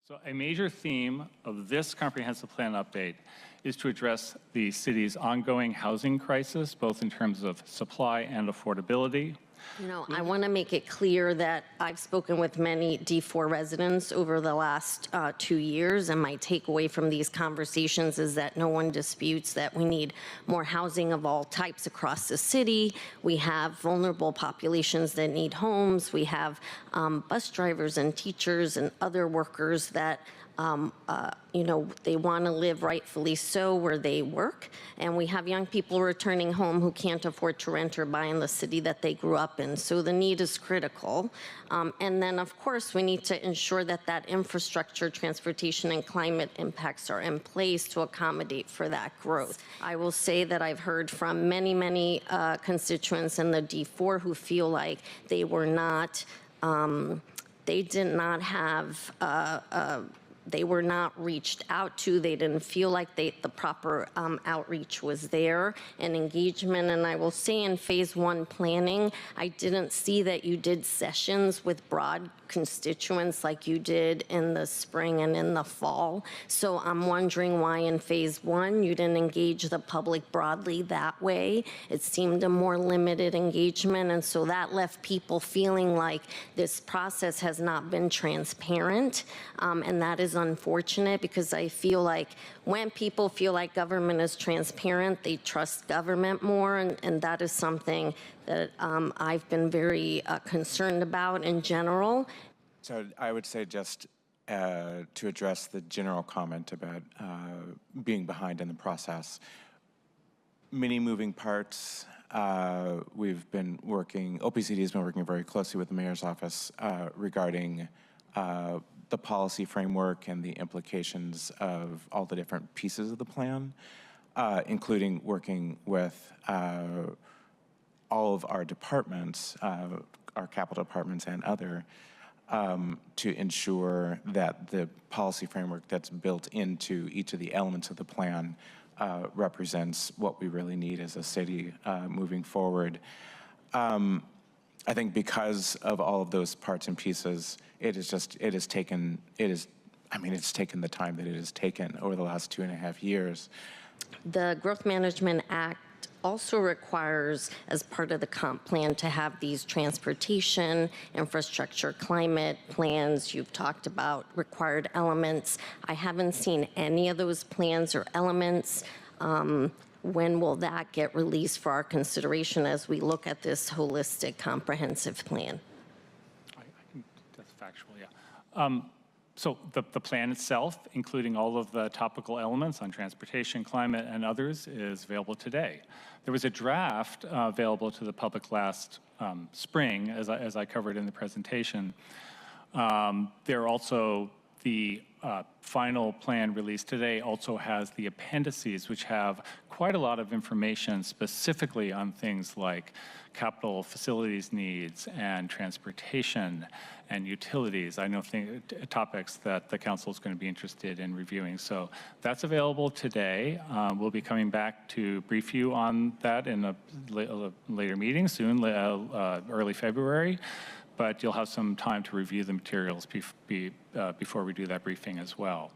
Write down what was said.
So a major theme of this comprehensive plan update is to address the city's ongoing housing crisis, both in terms of supply and affordability. You know, I want to make it clear that I've spoken with many D4 residents over the last 2 years, and my takeaway from these conversations is that no one disputes that we need more housing of all types across the city. We have vulnerable populations that need homes. We have bus drivers and teachers and other workers that they want to live rightfully so where they work. And we have young people returning home who can't afford to rent or buy in the city that they grew up in. So the need is critical. And then, of course, we need to ensure that that infrastructure, transportation, and climate impacts are in place to accommodate for that growth. I will say that I've heard from many constituents in the D4 who feel like they were not, they did not have they were not reached out to. They didn't feel like the proper outreach was there and engagement. And I will say in phase 1 planning, I didn't see that you did sessions with broad constituents like you did in the spring and in the fall. So I'm wondering why in phase 1 you didn't engage the public broadly that way. It seemed a more limited engagement, and so that left people feeling like this process has not been transparent, and that is unfortunate, because I feel like when people feel like government is transparent, they trust government more, and that is something that I've been very concerned about in general. So I would say, just to address the general comment about being behind in the process, many moving parts. We've been working, OPCD has been working very closely with the mayor's office regarding the policy framework and the implications of all the different pieces of the plan, including working with all of our departments, our capital departments and other, to ensure that the policy framework that's built into each of the elements of the plan represents what we really need as a city moving forward. I think because of all of those parts and pieces, it's taken the time that it has taken over the last 2.5 years. The Growth Management Act also requires, as part of the comp plan, to have these transportation, infrastructure, climate plans. You've talked about required elements. I haven't seen any of those plans or elements. When will that get released for our consideration as we look at this holistic, comprehensive plan? That's factual, yeah. So the plan itself, including all of the topical elements on transportation, climate, and others, is available today. There was a draft available to the public last spring, as I covered in the presentation. There also, the final plan released today also has the appendices, which have quite a lot of information specifically on things like capital facilities needs and transportation and utilities. I know topics that the council is going to be interested in reviewing. So that's available today. We'll be coming back to brief you on that in a later meeting soon, early February. But you'll have some time to review the materials before we do that briefing as well.